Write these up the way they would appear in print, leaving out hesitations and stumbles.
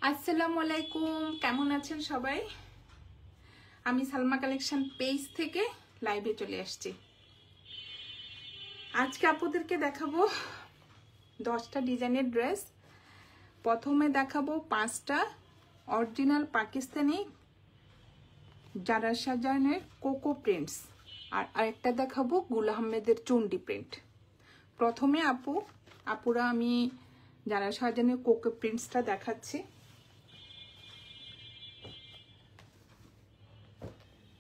আসসালামু আলাইকুম, কেমন আছেন সবাই? আমি সালমা কালেকশন পেজ থেকে লাইভে চলে আসছি। আজকে আপনাদেরকে দেখাবো 10টা ডিজাইনের ড্রেস। প্রথমে দেখাবো 5টা অরিজিনাল পাকিস্তানি জারা শাহজাহানের কোকো প্রিন্টস, আর আরেকটা দেখাবো গুল আহমেদের চুন্ডি প্রিন্ট। প্রথমে আপুরা আমি জারা শাহজাহানের কোকো প্রিন্টসটা দেখাচ্ছি।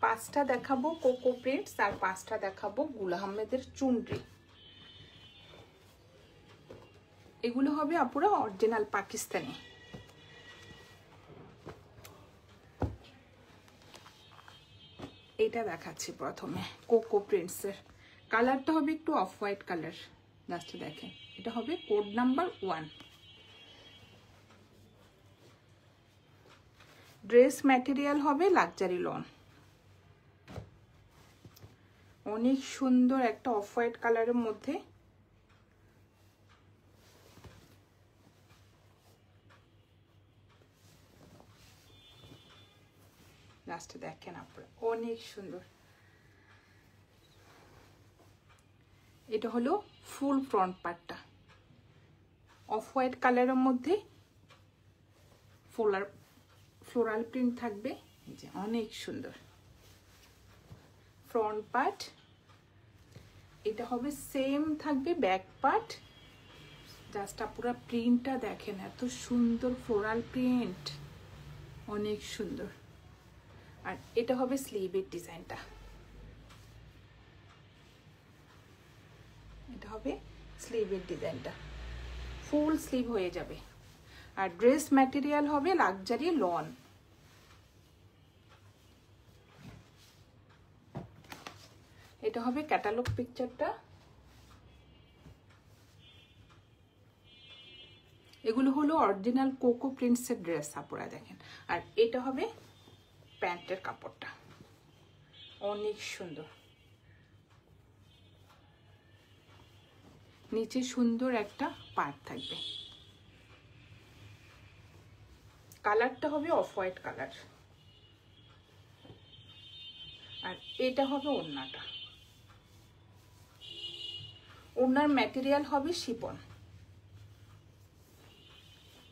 5টা দেখাবো কোকো প্রিন্টস আর 5টা দেখাবো গুল আহমেদের চুনরি। এগুলো হবে আপুরা অরিজিনাল পাকিস্তানি। এটা দেখাচ্ছি প্রথমে কোকো প্রিন্টসের। কালারটা হবে একটু অফ হোয়াইট কালার, জাস্ট দেখেন। এটা হবে কোড নাম্বার 1। ড্রেস ম্যাটেরিয়াল হবে লাক্সারি লন। অনেক সুন্দর একটা অফ হোয়াইট কালারের মধ্যে। লাস্ট দেখেন আপনারা, অনেক সুন্দর। এটা হলো ফুল ফ্রন্ট পার্টটা, অফ হোয়াইট কালারের মধ্যে ফ্লোরাল প্রিন্ট থাকবে, যে অনেক সুন্দর ফ্রন্ট পার্ট। এটা হবে সেম থাকবে ব্যাক পার্ট। জাস্ট পুরো প্রিন্টটা দেখেন, এত সুন্দর ফ্লোরাল প্রিন্ট, অনেক সুন্দর। আর এটা হবে স্লিভের ডিজাইনটা। এটা হবে স্লিভের ডিজাইনটা, ফুল স্লিভ হয়ে যাবে। আর ড্রেস ম্যাটেরিয়াল হবে লাক্সারি লন। এটা হবে ক্যাটালগ পিকচারটা। এগুলো হলো অরিজিনাল কোকো প্রিন্টসের ড্রেস, আপনারা দেখেন। আর এটা হবে প্যান্টের কাপড়টা, অনেক সুন্দর। নিচে সুন্দর একটা পার্ট থাকবে। কালারটা হবে অফ হোয়াইট কালার। আর এটা হবে ওড়নাটা। ওড়নার ম্যাটেরিয়াল হবে শিপন,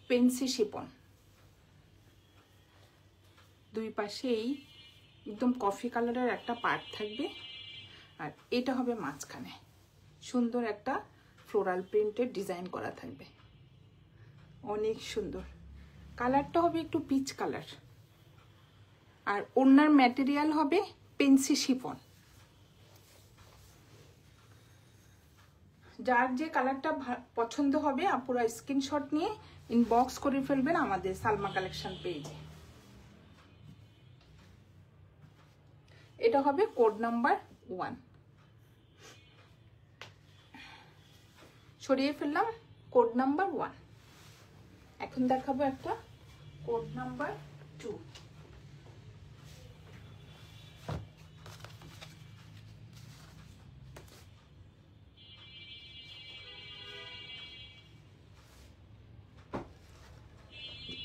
পেন্সি শিপন। দুই পাশেই একদম কফি কালারের একটা পার্ট থাকবে। আর এটা হবে মাঝখানে সুন্দর একটা ফ্লোরাল প্রিন্টের ডিজাইন করা থাকবে, অনেক সুন্দর। কালারটা হবে একটু পিচ কালার। আর ওড়নার ম্যাটেরিয়াল হবে পেন্সি শিফন। যার যে কালারটা পছন্দ হবে আপুরা স্ক্রিনশট নিয়ে ইনবক্স করে ফেলবেন আমাদের সালমা কালেকশন পেজে। এটা হবে কোড নাম্বার 1। সরিয়ে ফেললাম কোড নাম্বার 1। এখন দেখাবো একটা কোড নাম্বার 2।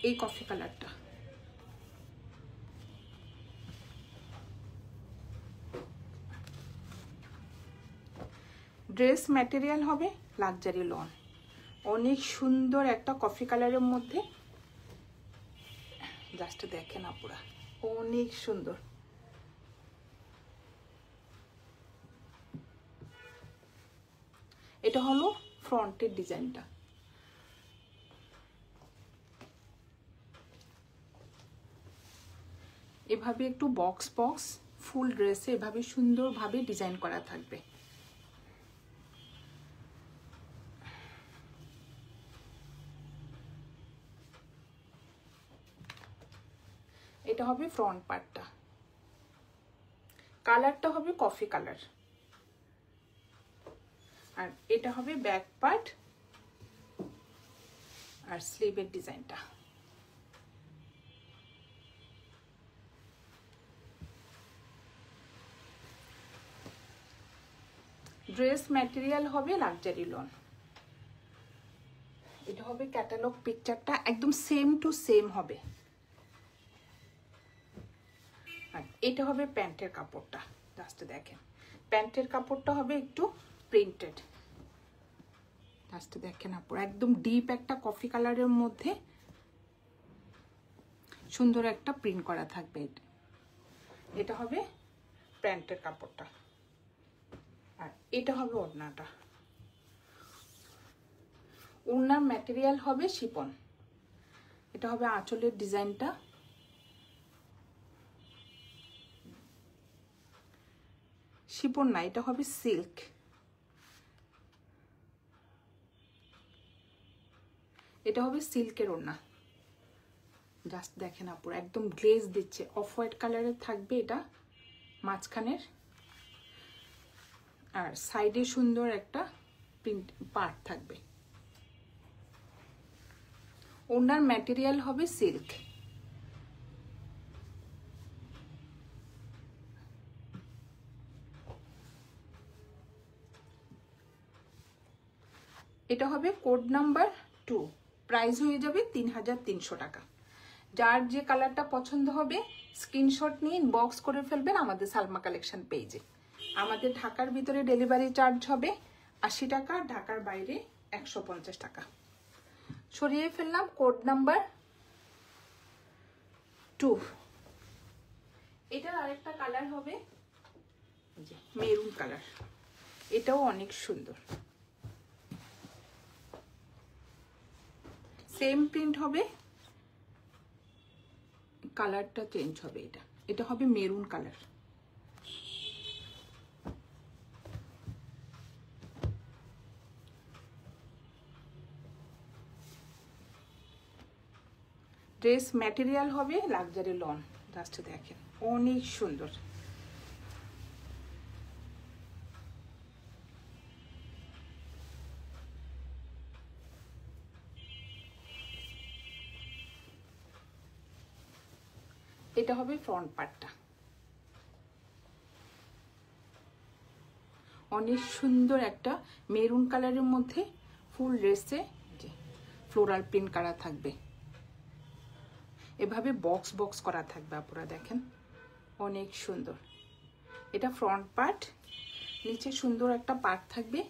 এই কফি কালারটা। ড্রেস ম্যাটেরিয়াল হবে লাক্সারি লন। অনেক সুন্দর একটা কফি কালারের মধ্যে, জাস্ট দেখেন আপুরা, অনেক সুন্দর। এটা হলো ফ্রন্টের ডিজাইনটা। এভাবে একটু বক্স বক্স ফুল ড্রেসে এভাবে সুন্দরভাবে ডিজাইন করা থাকবে। এটা হবে ফ্রন্ট পার্টটা। কালারটা হবে কফি কালার। আর এটা হবে ব্যাক পার্ট আর স্লিভের ডিজাইনটা। ড্রেস ম্যাটেরিয়াল হবে লাক্সারি লন। এটা হবে ক্যাটালগ পিকচারটা, একদম সেম টু সেম হবে। আর এটা হবে প্যান্টের কাপড়টা, জাস্ট দেখেন প্যান্টের কাপড়টা হবে একটু প্রিন্টেড, জাস্ট দেখেন আপুরা একদম ডিপ একটা কফি কালারের মধ্যে সুন্দর একটা প্রিন্ট করা থাকবে। এটা হবে প্যান্টের কাপড়টা, আর এটা হবে ওড়নাটা। ওড়নার ম্যাটেরিয়াল হবে শিফন, এটা হবে আঁচলের ডিজাইনটা। শিফন না, এটা হবে সিল্ক। এটা হবে সিল্কের ওড়না, জাস্ট দেখেন আপুরা একদম গ্লেজ দিচ্ছে, অফ হোয়াইট কালারের থাকবে এটা মাঝখানের, আর সাইডে সুন্দর একটা প্রিন্ট পার্ট থাকবে। ওড়নার ম্যাটেরিয়াল হবে সিল্ক। এটা হবে কোড নাম্বার 2, প্রাইস হয়ে যাবে 3300 টাকা। যার যে কালারটা পছন্দ হবে স্ক্রিনশট নিয়ে ইনবক্স করে ফেলবেন আমাদের সালমা কালেকশন পেজে। আমাদের ঢাকার ভিতরে ডেলিভারি চার্জ হবে 80 টাকা, ঢাকার বাইরে 150 টাকা। সরিয়ে ফেললাম কোড নাম্বার 2। এটার আরেকটা কালার হবে মেরুন কালার, এটাও অনেক সুন্দর, সেম প্রিন্ট হবে, কালারটা চেঞ্জ হবে। এটা হবে মেরুন কালার। ড্রেস ম্যাটেরিয়াল হবে লাক্সারি লন, জাস্ট দেখেন অনেক সুন্দর। এটা হবে ফ্রন্ট পার্টটা, অনেক সুন্দর একটা মেরুন কালারের মধ্যে ফুল ড্রেসে ফ্লোরাল প্রিন্ট করা থাকবে, এভাবে বক্স বক্স করা থাকবে আপনারা দেখেন অনেক সুন্দর। এটা ফ্রন্ট পার্ট, নিচে সুন্দর একটা পার্ট থাকবে,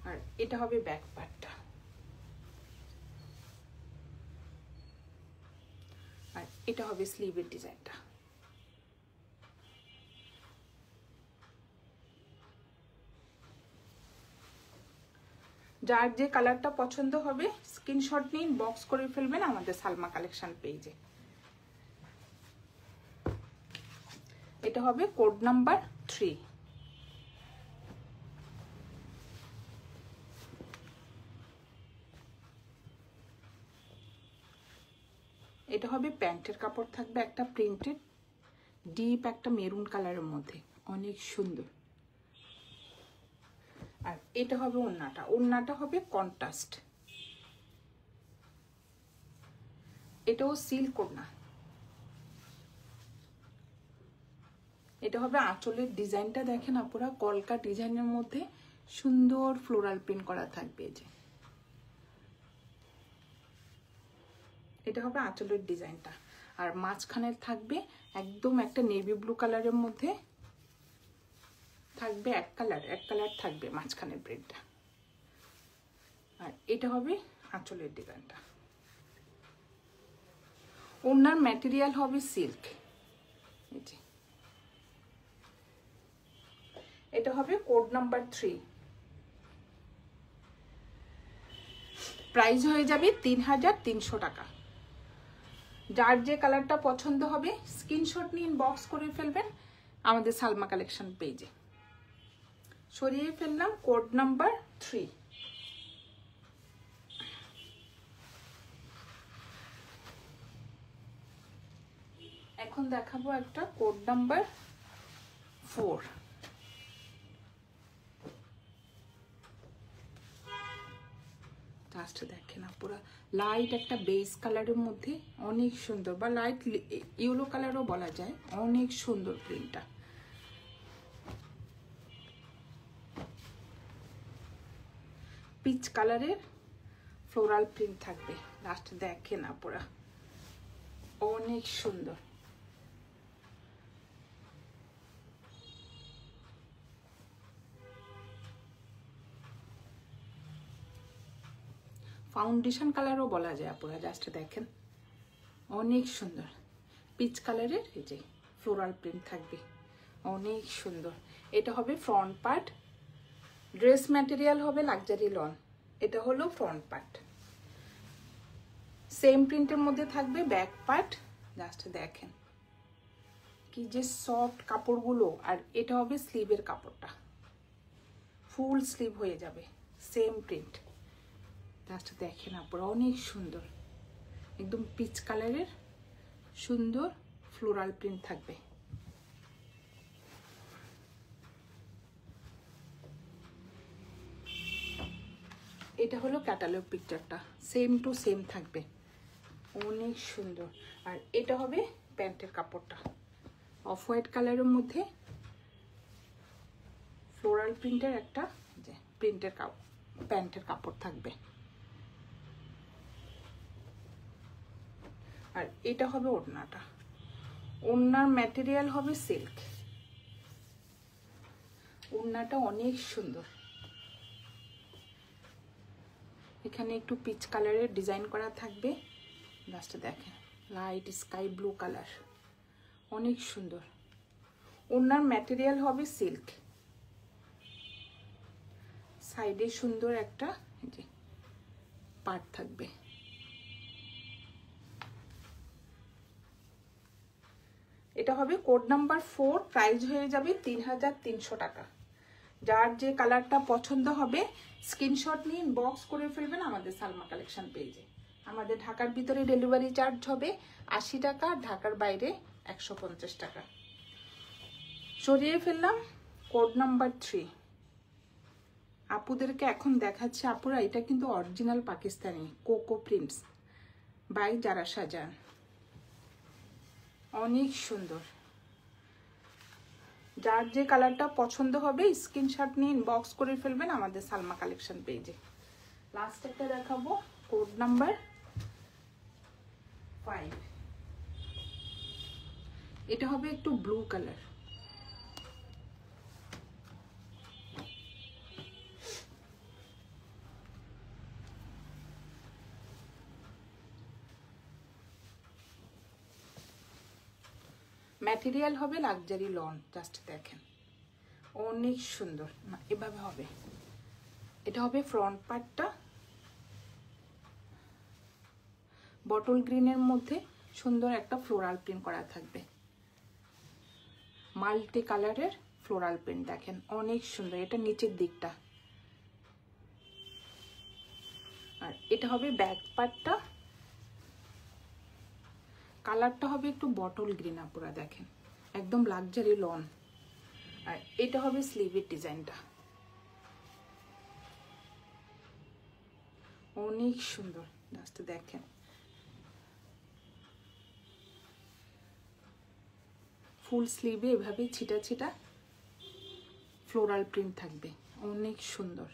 আর এটা হবে ব্যাক পার্টটা, আর এটা হবে স্লিভের ডিজাইনটা। যার যে কালারটা পছন্দ হবে স্ক্রিনশট নিয়ে বক্স করে ফেলবেন আমাদের সালমা কালেকশন পেজে। এটা হবে কোড নাম্বার 3। এটা হবে প্যান্টের কাপড় থাকবে একটা প্রিন্টেড ডিপ একটা মেরুন কালারের মধ্যে, অনেক সুন্দর। আর এটা হবে ওড়নাটা, ওড়নাটা হবে কন্ট্রাস্ট, এটাও সিল্ক ওড়না। এটা হবে আঁচলের ডিজাইনটা দেখেন আপুরা, কলকা ডিজাইনের মধ্যে সুন্দর ফ্লোরাল প্রিন্ট করা থাকবে। যে এটা হবে আঁচলের ডিজাইনটা, আর মাঝখানে থাকবে একদম একটা নেভি ব্লু কালারের মধ্যে থাকবে এক কালার থাকবে মাঝখানের প্রিন্টটা, আর এটা হবে আঁচলের ডিজাইনটা। ওড়নার ম্যাটেরিয়াল হবে সিল্ক। এটা হবে কোড নাম্বার 3, প্রাইস হয়ে যাবে 3300 টাকা। যার যে কালারটা পছন্দ হবে স্ক্রিনশট নিয়ে ইনবক্স করে ফেলবেন আমাদের সালমা কালেকশন পেজে। সরিয়ে ফেললাম কোড নাম্বার 3। এখন দেখাবো একটা কোড নাম্বার 4। জাস্ট দেখেন পুরো লাইট একটা বেস কালারের মধ্যে অনেক সুন্দর, বা লাইট ইয়েলো কালারও বলা যায়, অনেক সুন্দর প্রিন্টটা। পিচ কালারের ফ্লোরাল প্রিন্ট থাকবে। লাস্ট দেখেন আপুরা, অনেক সুন্দর। ফাউন্ডেশন কালারও বলা যায় আপুরা, জাস্ট দেখেন অনেক সুন্দর। পিচ কালারের এই যে ফ্লোরাল প্রিন্ট থাকবে, অনেক সুন্দর। এটা হবে ফ্রন্ট পার্ট, ড্রেস ম্যাটেরিয়াল হবে লাক্সারি লন। এটা হলো ফ্রন্ট পার্ট, সেম প্রিন্টের মধ্যে থাকবে ব্যাক পার্ট। জাস্ট দেখেন কি যে সফট কাপড়গুলো। আর এটা হবে স্লিভের কাপড়টা, ফুল স্লিভ হয়ে যাবে, সেম প্রিন্ট। জাস্ট দেখেন আপনারা, অনেক সুন্দর, একদম পিচ কালারের সুন্দর ফ্লোরাল প্রিন্ট থাকবে। এটা হলো ক্যাটালগ পিকচারটা, সেম টু সেম থাকবে, অনেক সুন্দর। আর এটা হবে প্যান্টের কাপড়টা, অফ হোয়াইট কালারের মধ্যে ফ্লোরাল প্রিন্টের একটা যে প্রিন্টের প্যান্টের কাপড় থাকবে। আর এটা হবে ওড়নাটা, ওড়নার ম্যাটেরিয়াল হবে সিল্ক। ওড়নাটা অনেক সুন্দর, এখানে একটু পিচ কালারের ডিজাইন করা থাকবে। লাস্ট দেখেন লাইট স্কাই ব্লু কালার, অনেক সুন্দর। ওড়নার ম্যাটেরিয়াল হবে সিল্ক, সাইডে সুন্দর একটা যে পার্ট থাকবে। এটা হবে কোড নাম্বার 4, প্রাইস হয়ে যাবে 3300 টাকা। যার যে কালারটা পছন্দ হবে স্ক্রিনশট নিয়ে ইনবক্স করে ফেলবেন আমাদের সালমা কালেকশন পেজে। আমাদের ঢাকার ভিতরে ডেলিভারি চার্জ হবে 80 টাকা, ঢাকার বাইরে 150 টাকা। সরিয়ে ফেললাম কোড নাম্বার 3। আপুদেরকে এখন দেখাচ্ছে আপুরা, এটা কিন্তু original Pakistani coco prints by যারা সাজান, অনেক সুন্দর। যার যে কালারটা পছন্দ হবে স্ক্রিনশট নিয়ে ইনবক্স করে ফেলবেন আমাদের সালমা কালেকশন পেজে। লাস্ট একটা দেখাবো কোড নাম্বার 5। এটা হবে একটু ব্লু কালার, ম্যাটেরিয়াল হবে লাক্সারি লন। জাস্ট দেখেন অনেক সুন্দর, না এভাবে হবে। এটা হবে ফ্রন্ট পার্টটা, বটল গ্রিনের মধ্যে সুন্দর একটা ফ্লোরাল প্রিন্ট করা থাকবে, মাল্টি কালারের ফ্লোরাল প্রিন্ট দেখেন অনেক সুন্দর। এটা নিচের দিকটা। আর এটা হবে ব্যাক পার্টটা, কালারটা হবে একটু বটল গ্রিন আপুরা, দেখেন একদম লাক্সারি লন। আর এটা হবে স্লিভের ডিজাইনটা, অনেক সুন্দর। জাস্ট দেখেন ফুল স্লিভে এভাবে ছিটা ছিটা ফ্লোরাল প্রিন্ট থাকবে, অনেক সুন্দর।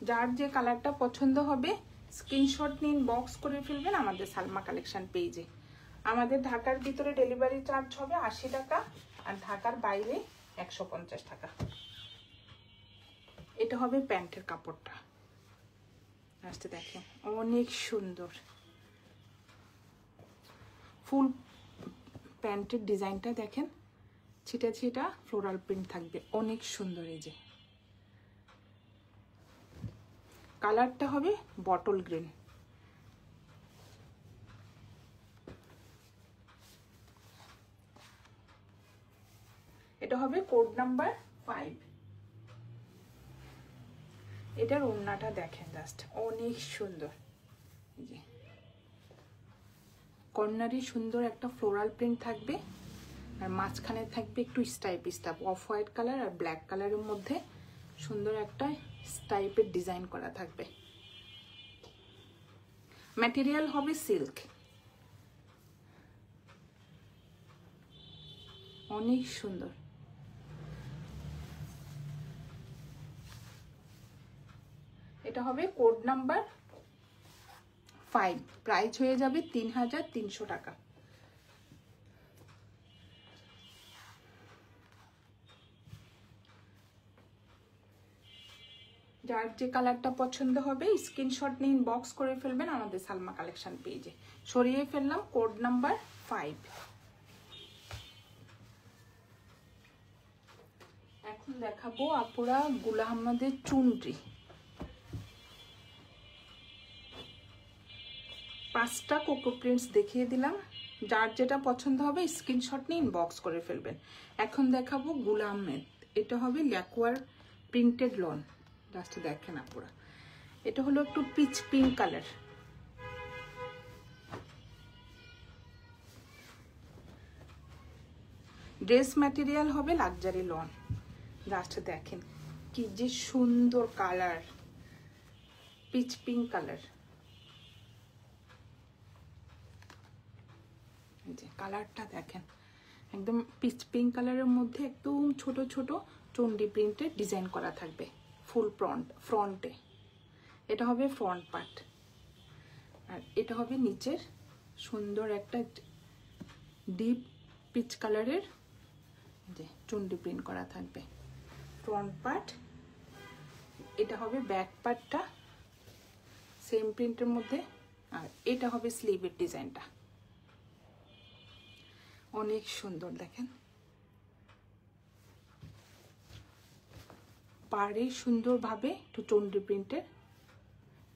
যার যে কালারটা পছন্দ হবে স্ক্রিনশট নিন, বক্স করে ফেলবেন আমাদের সালমা কালেকশন পেজে। আমাদের ঢাকার ভিতরে ডেলিভারি চার্জ হবে 80 টাকা, আর ঢাকার বাইরে 150 টাকা। এটা হবে প্যান্টের কাপড়টা, লাস্টে দেখেন অনেক সুন্দর। ফুল প্যান্টের ডিজাইনটা দেখেন, ছিটা ছিটা ফ্লোরাল প্রিন্ট থাকবে, অনেক সুন্দর। এই যে কালারটা হবে বটল গ্রিন। এটা হবে কোড নাম্বার 5। এটার ওড়নাটা দেখেন জাস্ট অনেক সুন্দর। এই যে কর্নারে সুন্দর একটা ফ্লোরাল প্রিন্ট থাকবে, আর মাঝখানে থাকবে একটু স্টাইপ স্টাইপ অফ হোয়াইট কালার আর ব্ল্যাক কালারের মধ্যে সুন্দর একটা স্টাইপের ডিজাইন করা থাকবে। ম্যাটেরিয়াল হবে সিল্ক, অনেক সুন্দর। এটা হবে কোড নাম্বার 5, প্রাইস হয়ে যাবে 3300 টাকা। যার যে কালারটা পছন্দ হবে স্ক্রিনশট নিয়ে ইনবক্স করে ফেলবেন আমাদের সালমা কালেকশন পেজে। সরিয়ে ফেললাম কোড নাম্বার 5। এখন দেখাবো আপুরা গুল আহমদের চুনরি। 5টা কোকো প্রিন্টস দেখিয়ে দিলাম, যার যেটা পছন্দ হবে স্ক্রিনশট নিয়ে ইনবক্স করে ফেলবেন। এখন দেখাবো গুল আহমেদ, এটা হবে ল্যাকওয়ার প্রিন্টেড লন। জাস্ট দেখেন আপুরা, এটা হলো একটু pitch pink colour. Dress material হবে লাক্সারি লন। জাস্ট দেখেন কি যে সুন্দর কালার, পিচ পিঙ্ক কালার। যে কালারটা দেখেন, একদম পিচ পিঙ্ক কালারের মধ্যে একদম ছোট ছোট চন্ডি প্রিন্টের ডিজাইন করা থাকবে ফুল ফ্রন্টে। এটা হবে ফ্রন্ট পার্ট, আর এটা হবে নিচের সুন্দর একটা ডিপ পিচ কালারের যে চন্ডি প্রিন্ট করা থাকবে ফ্রন্ট পার্ট। এটা হবে ব্যাক পার্টটা সেম প্রিন্টের মধ্যে, আর এটা হবে স্লিভের ডিজাইনটা। অনেক সুন্দর দেখেন, পাড়ে সুন্দরভাবে একটু চন্ডি প্রিন্টের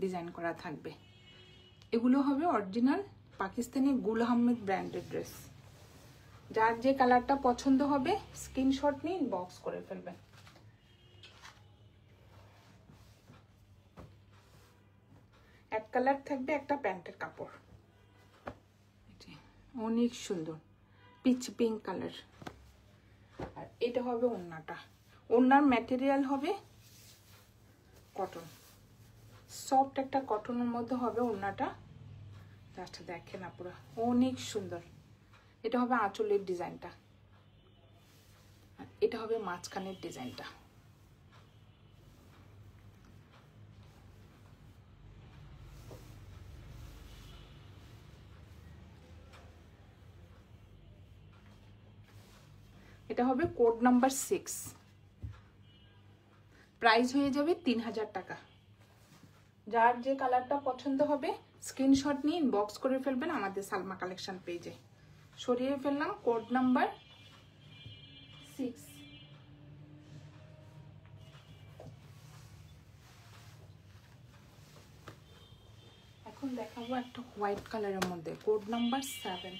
ডিজাইন করা থাকবে। এগুলো হবে অরিজিনাল পাকিস্তানি গুল আহমেদ ব্র্যান্ডের ড্রেস। যার যে কালারটা পছন্দ হবে স্ক্রিনশট নিয়ে ইনবক্স করে ফেলবেন। এক কালার থাকবে একটা প্যান্টের কাপড়, অনেক সুন্দর পিচ পিঙ্ক কালার। আর এটা হবে ওড়নাটা, ওড়নার ম্যাটেরিয়াল হবে কটন, সফট একটা কটনের মধ্যে হবে ওড়নাটা। জাস্ট দেখেন আপুরা অনেক সুন্দর। এটা হবে আঁচলের ডিজাইনটা, আর এটা হবে মাঝখানের ডিজাইনটা। এটা হবে কোড নাম্বার 6, প্রাইস হয়ে যাবে 3000 টাকা। যার যে কালারটা পছন্দ হবে স্ক্রিনশট নিয়ে ইনবক্স করে ফেলবেন আমাদের সালমা কালেকশন পেজে। সরিয়ে ফেললাম কোড নাম্বার 6। এখন দেখাবো একটা হোয়াইট কালারের মধ্যে কোড নাম্বার 7।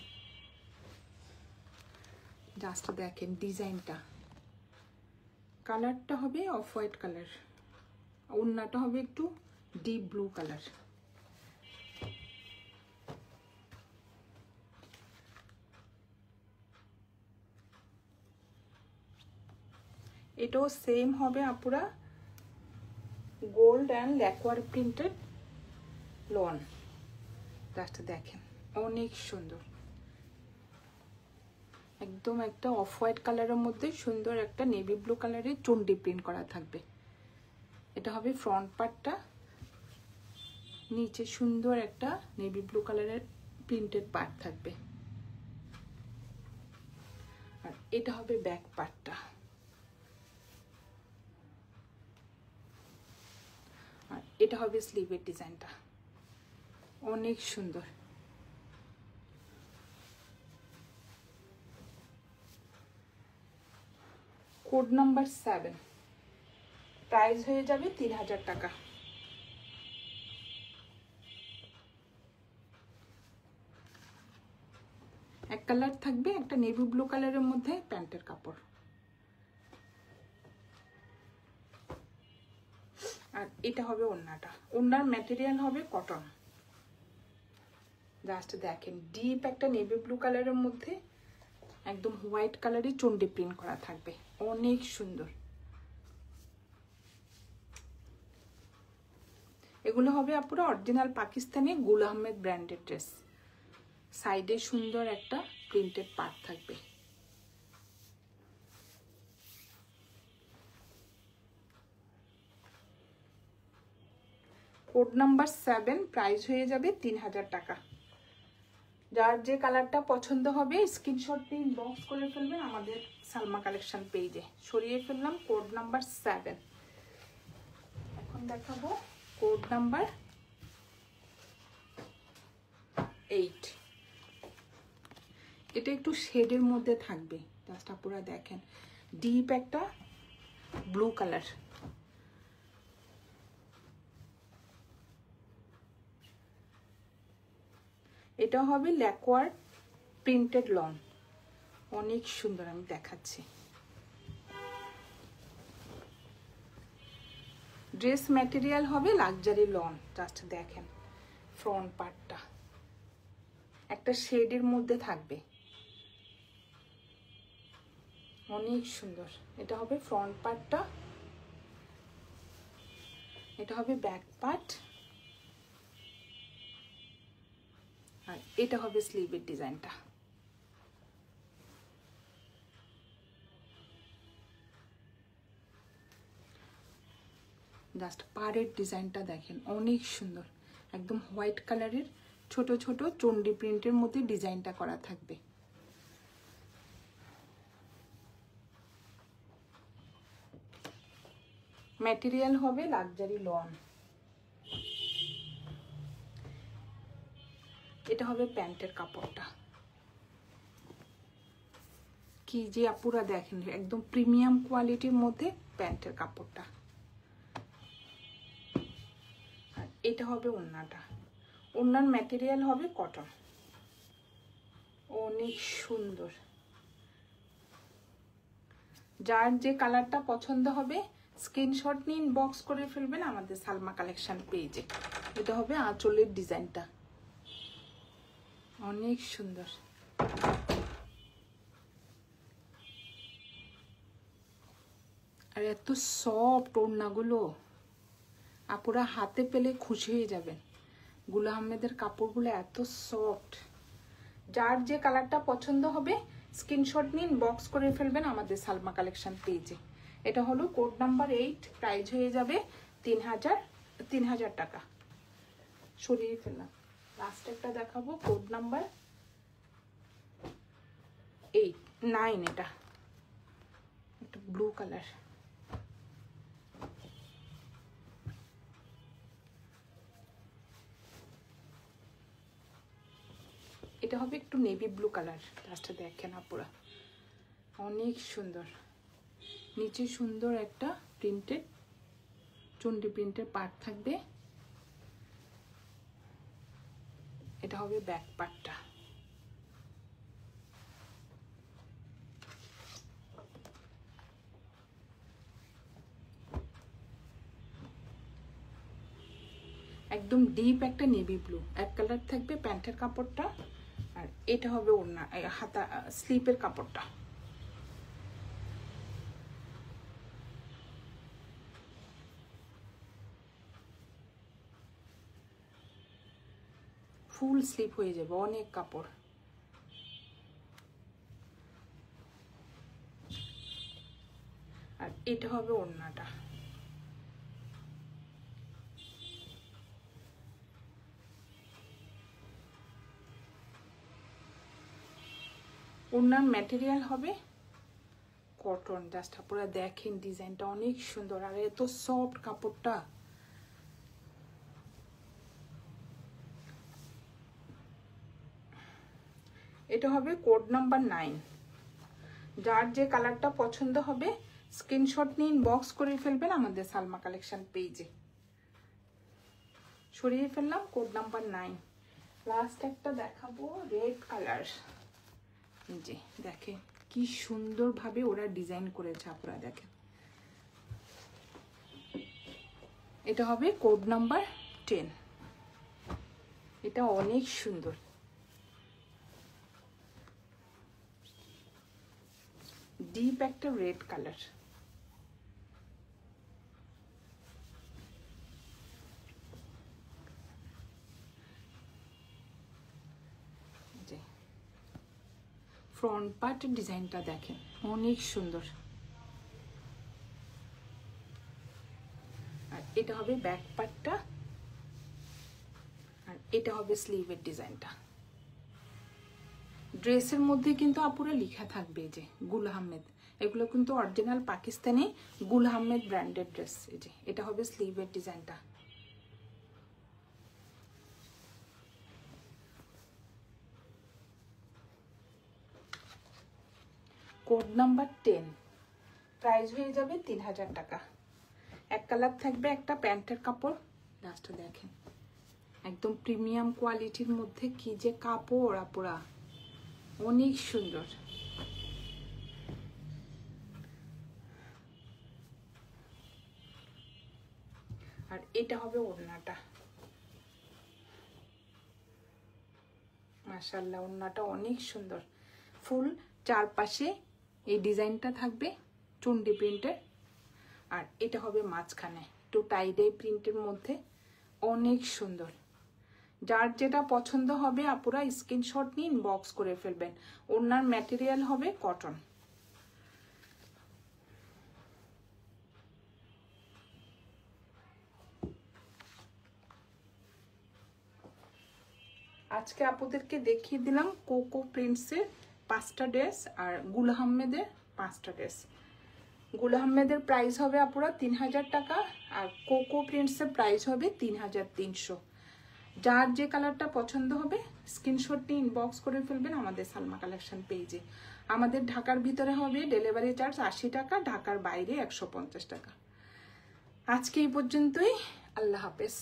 জাস্ট দেখেন ডিজাইনটা, কালারটা হবে অফ হোয়াইট কালার, ওড়নাটা হবে একটু ডিপ ব্লু কালার। এটাও সেম হবে আপুরা gold and lacquer printed lawn. Just দেখেন অনেক সুন্দর, একদম একটা অফ হোয়াইট কালারের মধ্যে সুন্দর একটা নেভি ব্লু কালারের চন্ডি প্রিন্ট করা থাকবে। এটা হবে ফ্রন্ট পার্টটা, নিচে সুন্দর একটা নেভি ব্লু কালারের প্রিন্টেড পার্ট থাকবে, আর এটা হবে ব্যাক পার্টটা। আর এটা হবে স্লিভের ডিজাইনটা, অনেক সুন্দর। কোড নাম্বার 7, প্রাইস হয়ে যাবে 3000 টাকা। এক কালার থাকবে একটা নেভি ব্লু কালারের মধ্যে প্যান্টের কাপড়, আর এটা হবে ওড়নাটা। ওড়নার ম্যাটেরিয়াল হবে কটন। জাস্ট দেখেন ডিপ একটা নেভি ব্লু কালারের মধ্যে একদম হোয়াইট কালারে চন্ডি প্রিন্ট করা থাকবে, অনেক সুন্দর। এগুলো হবে আপুরা অরিজিনাল পাকিস্তানি গুল আহমেদ ব্র্যান্ডের ড্রেস। সাইডে সুন্দর একটা প্রিন্টেড পার্ট থাকবে। কোড নাম্বার 7, প্রাইস হয়ে যাবে 3000 টাকা। যার যে কালারটা পছন্দ হবে স্ক্রিনশট দিয়ে ইনবক্স করে ফেলবেন আমাদের সালমা কালেকশন পেজে। সরিয়ে ফেললাম কোড নাম্বার 7। এখন দেখাবো কোড নাম্বার 8। এটা একটু শেডের মধ্যে থাকবে, জাস্ট আপনারা দেখেন, ডিপ একটা ব্লু কালার। এটা হবে ল্যাকওয়ার প্রিন্টেড লন, অনেক সুন্দর, আমি দেখাচ্ছি। ড্রেস ম্যাটেরিয়াল হবে লাক্সারি লন, জাস্ট দেখেন ফ্রন্ট পার্টটা একটা শেডের মধ্যে থাকবে, অনেক সুন্দর। এটা হবে ফ্রন্ট পার্টটা, এটা হবে ব্যাক পার্ট, আর এটা হবে স্লিভের ডিজাইনটা। জাস্ট পাড়ের ডিজাইনটা দেখেন, অনেক সুন্দর, একদম হোয়াইট কালারের ছোট ছোট চন্ডি প্রিন্টের মধ্যে ডিজাইনটা করা থাকবে। ম্যাটেরিয়াল হবে লাক্সারি লন। এটা হবে প্যান্টের কাপড়টা, কি যে আপুরা দেখেন, একদম প্রিমিয়াম কোয়ালিটির মধ্যে প্যান্টের কাপড়টা। আর এটা হবে ওড়নাটা, ওড়নার ম্যাটেরিয়াল হবে কটন, অনেক সুন্দর। যার যে কালারটা পছন্দ হবে স্ক্রিনশট নিয়ে ইনবক্স করে ফেলবেন আমাদের সালমা কালেকশন পেজে। এটা হবে আঁচলের ডিজাইনটা, অনেক সুন্দর। আর এত সফট ওড়নাগুলো, আপুরা হাতে পেলে খুশি হয়ে যাবেন। গুল আহমেদের কাপড়গুলো এত সফট। যার যে কালারটা পছন্দ হবে স্ক্রিনশট নিয়ে ইনবক্স করে ফেলবেন আমাদের সালমা কালেকশন পেজে। এটা হলো কোড নাম্বার 8, প্রাইস হয়ে যাবে 3000 টাকা। সরিয়ে ফেললাম। লাস্ট একটা দেখাবো কোড নাম্বার 9। এটা একটা ব্লু কালার, এটা হবে একটু নেভি ব্লু কালার, জাস্ট দেখেন আপুরা, অনেক সুন্দর। নিচে সুন্দর একটা প্রিন্টেড চন্ডি প্রিন্টের পার্ট থাকবে। এটা হবে ব্যাক পার্টটা। একদম ডিপ একটা নেভি ব্লু, এক কালার থাকবে প্যান্টের কাপড়টা, আর এটা হবে ওড়না, হাতা স্লিপের কাপড়টা। ফুল স্লিপ হয়ে যাবে, অনেক কাপড়। আর এটা হবে ওড়নাটা, ওড়নার ম্যাটেরিয়াল হবে কটন। জাস্ট আপনারা দেখেন ডিজাইনটা অনেক সুন্দর, আর এত সফট কাপড়টা। এটা হবে কোড নাম্বার 9। যার যে কালারটা পছন্দ হবে স্ক্রিনশট নিয়ে ইনবক্স করে ফেলবেন আমাদের সালমা কালেকশন পেজে। সরিয়ে ফেললাম কোড নাম্বার 9। লাস্ট একটা দেখাবো রেড কালার। যে দেখেন কি সুন্দরভাবে ওরা ডিজাইন করেছে, আপনারা দেখেন। এটা হবে কোড নাম্বার 10। এটা অনেক সুন্দর, ডিপ একটা রেড কালার। ফ্রন্ট পার্টের ডিজাইনটা দেখেন, অনেক সুন্দর। আর এটা হবে ব্যাক পার্টটা, এটা হবে স্লিভের ডিজাইনটা। ড্রেসের মধ্যে কিন্তু আপুরা লেখা থাকবে যে গুল আহমেদ, এগুলো কিন্তু অরিজিনাল পাকিস্তানি গুল আহমেদ ব্র্যান্ডেড ড্রেস। এই যে এটা হবে স্লিভের ডিজাইনটা। কোড নাম্বার 10, প্রাইস হয়ে যাবে 3000 টাকা। এক কালার থাকবে, একটা প্যান্টের কাপড়। লাস্টে দেখেন একদম প্রিমিয়াম কোয়ালিটির মধ্যে কি যে কাপড় আপুরা, অনেক সুন্দর। আর এটা হবে ওড়নাটা, মাশাআল্লাহ ওড়নাটা অনেক সুন্দর। ফুল চারপাশে এই ডিজাইনটা থাকবে চুন্ডি প্রিন্টের। আর এটা হবে মাঝখানে একটু টাইডাই প্রিন্টের মধ্যে, অনেক সুন্দর। যার যেটা পছন্দ হবে আপুরা স্ক্রিনশট নিয়ে ইনবক্স করে ফেলবেন। ওড়নার ম্যাটেরিয়াল হবে কটন। আজকে আপুদেরকে দেখিয়ে দিলাম কোকো প্রিন্টসের 5টা ড্রেস আর গুল আহমেদের 5টা ড্রেস। গুল আহমেদের প্রাইস হবে আপুরা 3000 টাকা, আর কোকো প্রিন্টসের প্রাইস হবে 3300। যার যে কালারটা পছন্দ হবে স্ক্রিনশট নিয়ে ইনবক্স করে ফেলবেন আমাদের সালমা কালেকশন পেজে। আমাদের ঢাকার ভিতরে হবে ডেলিভারি চার্জ 80 টাকা, ঢাকার বাইরে 150 টাকা। আজকে এই পর্যন্তই, আল্লাহ হাফেজ।